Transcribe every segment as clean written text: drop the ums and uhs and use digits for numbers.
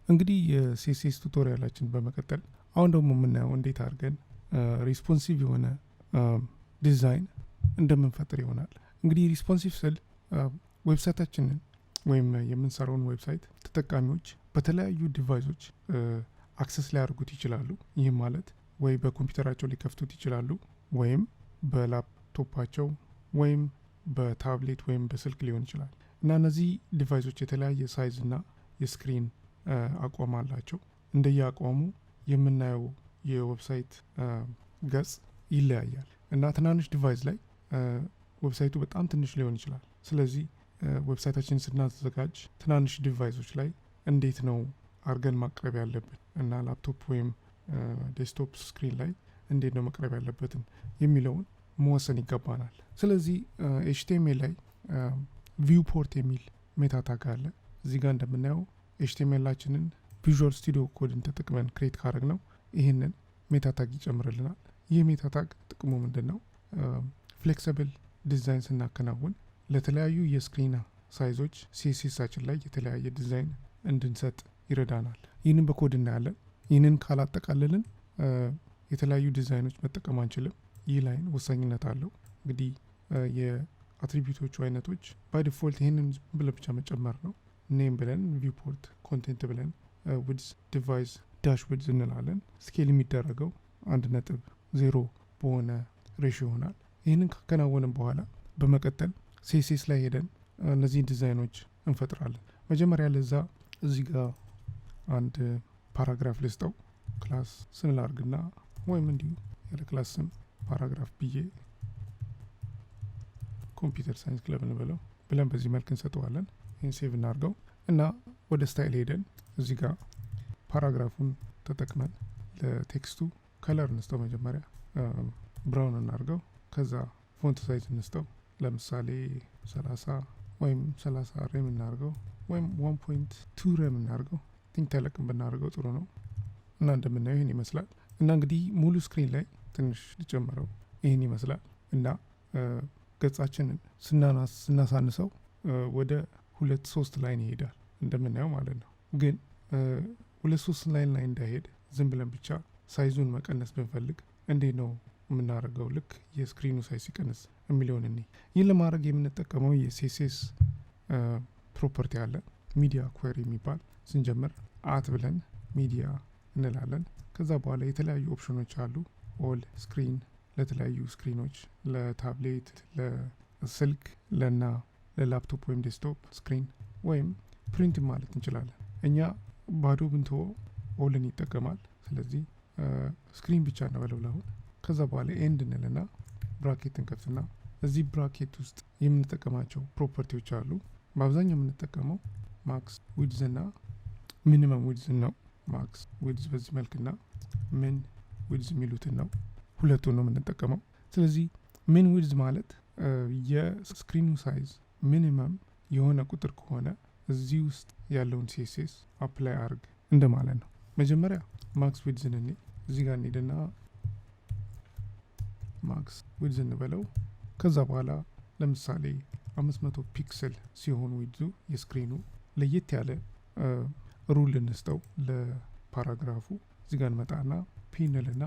እንግዲህ የሲኤስኤስ ቱቶሪያላችን በመቀጠል አሁን ደግሞ የምናየው እንዴት አድርገን ሪስፖንሲቭ የሆነ ዲዛይን እንደምንፈጥር ይሆናል። እንግዲህ ሪስፖንሲቭ ስል ዌብሳይታችንን ወይም የምንሰራውን ዌብሳይት ተጠቃሚዎች በተለያዩ ዲቫይሶች አክሰስ ሊያደርጉት ይችላሉ። ይህም ማለት ወይ በኮምፒውተራቸው ሊከፍቱት ይችላሉ፣ ወይም በላፕቶፓቸው ወይም በታብሌት ወይም በስልክ ሊሆን ይችላል እና እነዚህ ዲቫይሶች የተለያየ ሳይዝ እና የስክሪን አቋም አላቸው። እንደየ አቋሙ የምናየው የዌብሳይት ገጽ ይለያያል እና ትናንሽ ዲቫይስ ላይ ዌብሳይቱ በጣም ትንሽ ሊሆን ይችላል። ስለዚህ ዌብሳይታችን ስናዘጋጅ ትናንሽ ዲቫይሶች ላይ እንዴት ነው አርገን ማቅረብ ያለብን እና ላፕቶፕ ወይም ዴስክቶፕ ስክሪን ላይ እንዴት ነው መቅረብ ያለበትን የሚለውን መወሰን ይገባናል። ስለዚህ ኤችቲኤምኤል ላይ ቪውፖርት የሚል ሜታ ታግ አለ። እዚህ ጋር እንደምናየው ኤችቲኤምኤላችንን ቪዥዋል ስቱዲዮ ኮድን ተጠቅመን ክሬት ካረግ ነው ይህንን ሜታ ታግ ይጨምርልናል። ይህ ሜታ ታግ ጥቅሙ ምንድን ነው? ፍሌክሲብል ዲዛይን ስናከናውን ለተለያዩ የስክሪን ሳይዞች ሲኤስኤሳችን ላይ የተለያየ ዲዛይን እንድንሰጥ ይረዳናል። ይህንን በኮድ እናያለን። ይህንን ካላጠቃልልን የተለያዩ ዲዛይኖች መጠቀም አንችልም። ይህ ላይን ወሳኝነት አለው። እንግዲህ የአትሪቢዩቶቹ አይነቶች ባይ ዲፎልት ይህንን ብለ ብቻ መጨመር ነው። ኔም ብለን ቪውፖርት ኮንቴንት ብለን ዊድዝ ዲቫይስ ዳሽ ዊድዝ እንላለን። ስኬል የሚደረገው 1.0 በሆነ ሬሽዮ ይሆናል። ይህንን ካከናወንን በኋላ በመቀጠል ሲኤስኤስ ላይ ሄደን እነዚህን ዲዛይኖች እንፈጥራለን። መጀመሪያ ለዛ እዚህ ጋር አንድ ፓራግራፍ ልስጠው። ክላስ ስም ላርግና ወይም እንዲሁ ያለ ክላስ ስም ፓራግራፍ ብዬ ኮምፒውተር ሳይንስ ክለብ እንበለው ብለን በዚህ መልክ እንሰጠዋለን። ይህን ሴቭ እናርገው እና ወደ ስታይል ሄደን እዚህ ጋር ፓራግራፉን ተጠቅመን ለቴክስቱ ከለር እንስጠው። መጀመሪያ ብራውን እናርገው። ከዛ ፎንት ሳይዝ እንስጠው። ለምሳሌ 30 ወይም 30 ሬም እናርገው ወይም 1.2 ሬም እናርገው። ቲንክ ተለቅም ብናርገው ጥሩ ነው እና እንደምናየው ይህን ይመስላል። እና እንግዲህ ሙሉ ስክሪን ላይ ትንሽ ሊጨምረው ይህን ይመስላል እና ገጻችንን ስናሳንሰው ወደ 2-3 ላይን ይሄዳል እንደምናየው ማለት ነው። ግን 2-3 ላይን ላይ እንዳይሄድ ዝም ብለን ብቻ ሳይዙን መቀነስ ብንፈልግ እንዴት ነው የምናደርገው? ልክ የስክሪኑ ሳይዝ ሲቀንስ የሚለውን እኔ ይህን ለማድረግ የምንጠቀመው የሲኤስኤስ ፕሮፐርቲ አለ፣ ሚዲያ ኩዌሪ የሚባል። ስንጀምር አት ብለን ሚዲያ እንላለን። ከዛ በኋላ የተለያዩ ኦፕሽኖች አሉ። ኦል ስክሪን ለተለያዩ ስክሪኖች፣ ለታብሌት፣ ለስልክ፣ ለላፕቶፕ ወይም ዴስክቶፕ ስክሪን ወይም ፕሪንት ማለት እንችላለን። እኛ ባዶ ብንቶ ኦልን ይጠቀማል። ስለዚህ ስክሪን ብቻ ነው በለው ለአሁን። ከዛ በኋላ ኤንድ እንልና ብራኬት እንከፍትና እዚህ ብራኬት ውስጥ የምንጠቀማቸው ፕሮፐርቲዎች አሉ። በአብዛኛው የምንጠቀመው ማክስ ዊድዝ እና ሚኒመም ዊድዝ ነው። ማክስ ዊድዝ በዚህ መልክና ምን ዊድዝ የሚሉትን ነው። ሁለቱን ነው የምንጠቀመው። ስለዚህ ምን ዊድዝ ማለት የስክሪኑ ሳይዝ ሚኒመም የሆነ ቁጥር ከሆነ እዚህ ውስጥ ያለውን ሲኤስኤስ አፕላይ አርግ እንደማለት ነው። መጀመሪያ ማክስ ዊድዝን እኔ እዚህ ጋር እንሄድና ማክስ ዊድዝ እንበለው። ከዛ በኋላ ለምሳሌ 500 ፒክስል ሲሆን ዊድዙ የስክሪኑ ለየት ያለ ሩል እንስጠው ለፓራግራፉ። እዚህ ጋር እንመጣና ፒንልና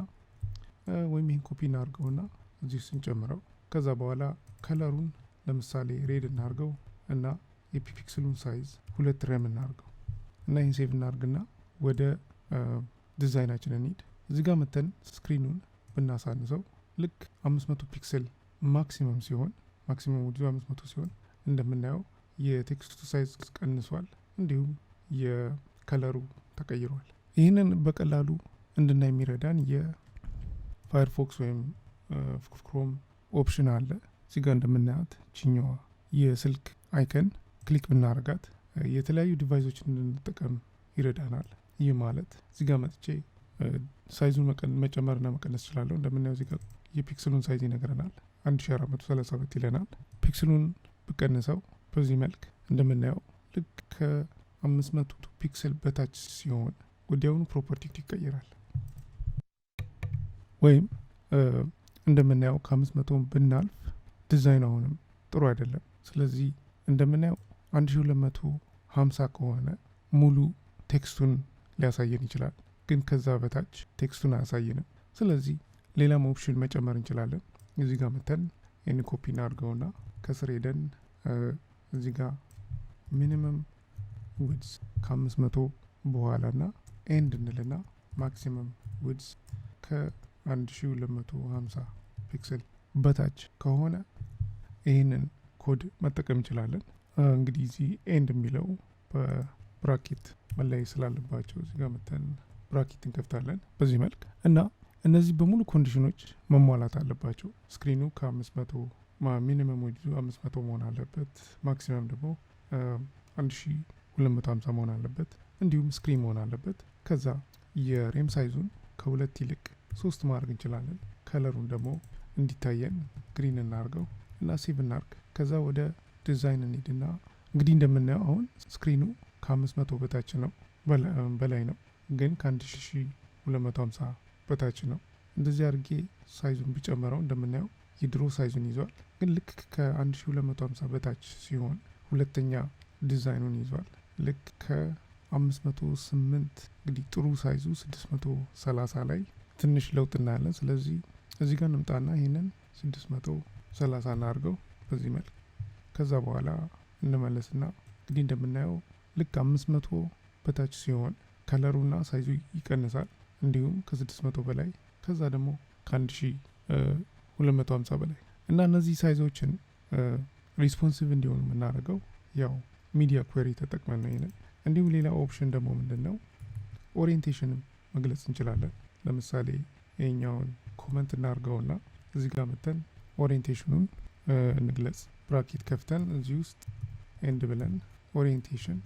ወይም ይህን ኮፒ እናርገውና እዚህ ስንጨምረው ከዛ በኋላ ከለሩን ለምሳሌ ሬድ እናርገው እና የፒክስሉን ሳይዝ 2 ሬም እናርገው እና ይህን ሴቭ እናርግና ወደ ዲዛይናችን እንሂድ። እዚህ ጋር መተን ስክሪኑን ብናሳንሰው ልክ 500 ፒክስል ማክሲመም ሲሆን ማክሲመም ውድዙ 500 ሲሆን እንደምናየው የቴክስቱ ሳይዝ ቀንሷል፣ እንዲሁም የከለሩ ተቀይሯል። ይህንን በቀላሉ እንድናይ የሚረዳን የፋየርፎክስ ወይም ክሮም ኦፕሽን አለ። እዚህ ጋር እንደምናያት ችኛዋ የስልክ አይከን ክሊክ ብናረጋት የተለያዩ ዲቫይሶችን እንድንጠቀም ይረዳናል። ይህ ማለት እዚህ ጋር መጥቼ ሳይዙን መጨመርና መቀነስ ይችላለሁ። እንደምናየው እዚህ ጋር የፒክስሉን ሳይዝ ይነግረናል። 1432 ይለናል። ፒክስሉን ብቀንሰው በዚህ መልክ እንደምናየው ልክ ከ500 ፒክስል በታች ሲሆን ወዲያውኑ ፕሮፐርቲ ይቀየራል። ወይም እንደምናየው ከ500 ብናልፍ ዲዛይን አሁንም ጥሩ አይደለም። ስለዚህ እንደምናየው 1250 ከሆነ ሙሉ ቴክስቱን ሊያሳየን ይችላል፣ ግን ከዛ በታች ቴክስቱን አያሳየንም። ስለዚህ ሌላም ኦፕሽን መጨመር እንችላለን። እዚህ ጋር መተን ይህን ኮፒ እናድርገውና ከስር ሄደን እዚህ ጋር ሚኒመም ዊድዝ ከ500 በኋላ ና ኤንድ እንልና ማክሲመም ዊድዝ ከ1250 ፒክስል በታች ከሆነ ይህንን ኮድ መጠቀም እንችላለን። እንግዲህ እዚህ ኤንድ የሚለው በብራኬት መለያየት ስላለባቸው እዚህ ጋር መተን ብራኬት እንከፍታለን በዚህ መልክ እና እነዚህ በሙሉ ኮንዲሽኖች መሟላት አለባቸው። ስክሪኑ ከ500 ሚኒመም ዊድዙ 500 መሆን አለበት፣ ማክሲመም ደግሞ 1250 መሆን አለበት፣ እንዲሁም ስክሪን መሆን አለበት። ከዛ የሬም ሳይዙን ከሁለት ይልቅ 3 ማድረግ እንችላለን። ከለሩን ደግሞ እንዲታየን ግሪን እናርገው እና ሴቭ እናርግ። ከዛ ወደ ዲዛይን እንሂድና እንግዲህ እንደምናየው አሁን ስክሪኑ ከ500 በታች ነው በላይ ነው፣ ግን ከ1250 በታች ነው። እንደዚህ አድርጌ ሳይዙን ቢጨምረው እንደምናየው የድሮ ሳይዙን ይዟል። ግን ልክ ከ1250 በታች ሲሆን ሁለተኛ ዲዛይኑን ይዟል። ልክ ከ508 እንግዲህ ጥሩ ሳይዙ 630 ላይ ትንሽ ለውጥ እናያለን። ስለዚህ እዚህ ጋር እንምጣና ይህንን 630 እናድርገው በዚህ መልክ። ከዛ በኋላ እንመለስና እንግዲህ እንደምናየው ልክ 500 በታች ሲሆን ከለሩና ሳይዙ ይቀንሳል፣ እንዲሁም ከ600 በላይ ከዛ ደግሞ ከ1250 በላይ እና እነዚህ ሳይዞችን ሪስፖንሲቭ እንዲሆኑ የምናደርገው ያው ሚዲያ ኩዌሪ ተጠቅመን ነው። ይሄንን እንዲሁም ሌላ ኦፕሽን ደግሞ ምንድነው ኦሪየንቴሽንም መግለጽ እንችላለን። ለምሳሌ ይሄኛውን ኮመንት እናርገውና እዚህ ጋር መተን ኦሪየንቴሽኑን እንግለጽ። ብራኬት ከፍተን እዚህ ውስጥ ኤንድ ብለን ኦሪየንቴሽን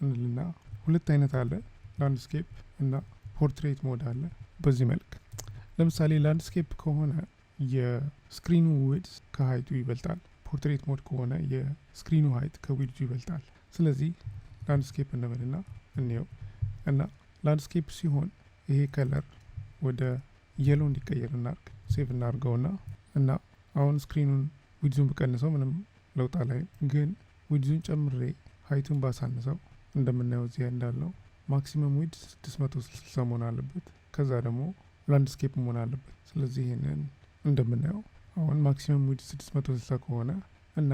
እንልና ሁለት አይነት አለ፣ ላንድስኬፕ እና ፖርትሬት ሞድ አለ። በዚህ መልክ ለምሳሌ ላንድስኬፕ ከሆነ የስክሪኑ ዊድዝ ከሀይቱ ይበልጣል፣ ፖርትሬት ሞድ ከሆነ የስክሪኑ ሀይት ከዊድዙ ይበልጣል። ስለዚህ ላንድስኬፕ እንበልና እንየው እና ላንድስኬፕ ሲሆን ይሄ ከለር ወደ የሎ እንዲቀየር እናርግ። ሴቭ እናርገውና እና አሁን ስክሪኑን ዊድዙን ብቀንሰው ምንም ለውጥ አላይም፣ ግን ዊድዙን ጨምሬ ሀይቱን ባሳንሰው እንደምናየው እዚህ እንዳልነው ማክሲመም ዊድዝ 660 መሆን አለበት፣ ከዛ ደግሞ ላንድስኬፕ መሆን አለበት። ስለዚህ ይሄንን እንደምናየው አሁን ማክሲመም ዊድዝ 660 ከሆነ እና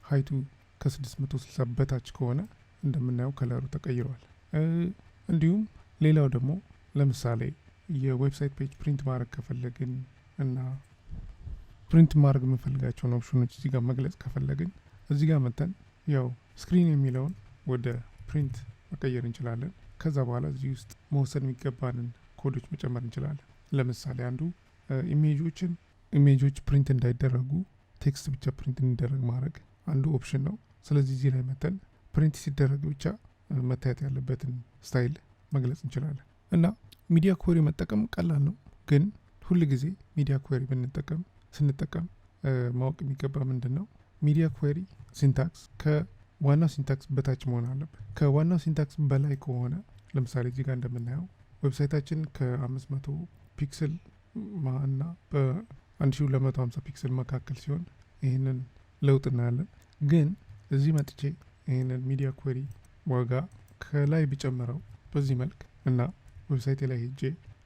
ሀይቱ ከ660 በታች ከሆነ እንደምናየው ከለሩ ተቀይሯል። እንዲሁም ሌላው ደግሞ ለምሳሌ የዌብሳይት ፔጅ ፕሪንት ማድረግ ከፈለግን እና ፕሪንት ማድረግ የምንፈልጋቸውን ኦፕሽኖች እዚህ ጋር መግለጽ ከፈለግን እዚህ ጋር መተን ያው ስክሪን የሚለውን ወደ ፕሪንት መቀየር እንችላለን። ከዛ በኋላ እዚህ ውስጥ መወሰን የሚገባንን ኮዶች መጨመር እንችላለን። ለምሳሌ አንዱ ኢሜጆች ፕሪንት እንዳይደረጉ ቴክስት ብቻ ፕሪንት እንዲደረግ ማድረግ አንዱ ኦፕሽን ነው። ስለዚህ እዚህ ላይ መተን ፕሪንት ሲደረግ ብቻ መታየት ያለበትን ስታይል መግለጽ እንችላለን እና ሚዲያ ኩዌሪ መጠቀም ቀላል ነው። ግን ሁል ጊዜ ሚዲያ ኩዌሪ ስንጠቀም ማወቅ የሚገባ ምንድን ነው ሚዲያ ኩዌሪ ሲንታክስ ከዋና ሲንታክስ በታች መሆን አለበት። ከዋና ሲንታክስ በላይ ከሆነ ለምሳሌ እዚህ ጋር እንደምናየው ዌብሳይታችን ከ500 ፒክስል እና በ1250 ፒክስል መካከል ሲሆን ይህንን ለውጥ እናያለን። ግን እዚህ መጥቼ ይህንን ሚዲያ ኩዌሪ ዋጋ ከላይ ቢጨምረው በዚህ መልክ እና ዌብሳይት ላይ ሄጄ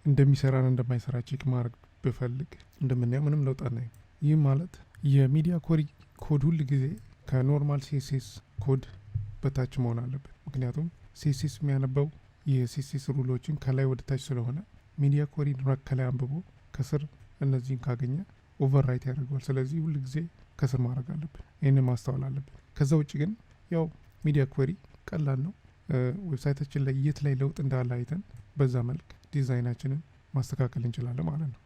እንደሚሰራና እንደማይሰራ ቼክ ማድረግ ብፈልግ እንደምናየው ምንም ለውጥ አናይም። ይህ ማለት የሚዲያ ኩዌሪ ኮድ ሁል ጊዜ ከኖርማል CSS ኮድ በታች መሆን አለበት። ምክንያቱም CSS የሚያነበው የCSS ሩሎችን ከላይ ወደ ታች ስለሆነ ሚዲያ ኩዌሪ ከላይ አንብቦ ከስር እነዚህን ካገኘ ኦቨርራይት ያደርገዋል። ስለዚህ ሁል ጊዜ ከስር ማድረግ አለብን። ይህንን ማስተዋል አለብን። ከዛ ውጭ ግን ያው ሚዲያ ኩዌሪ ቀላል ነው። ዌብሳይታችን ላይ የት ላይ ለውጥ እንዳለ አይተን በዛ መልክ ዲዛይናችንን ማስተካከል እንችላለን ማለት ነው።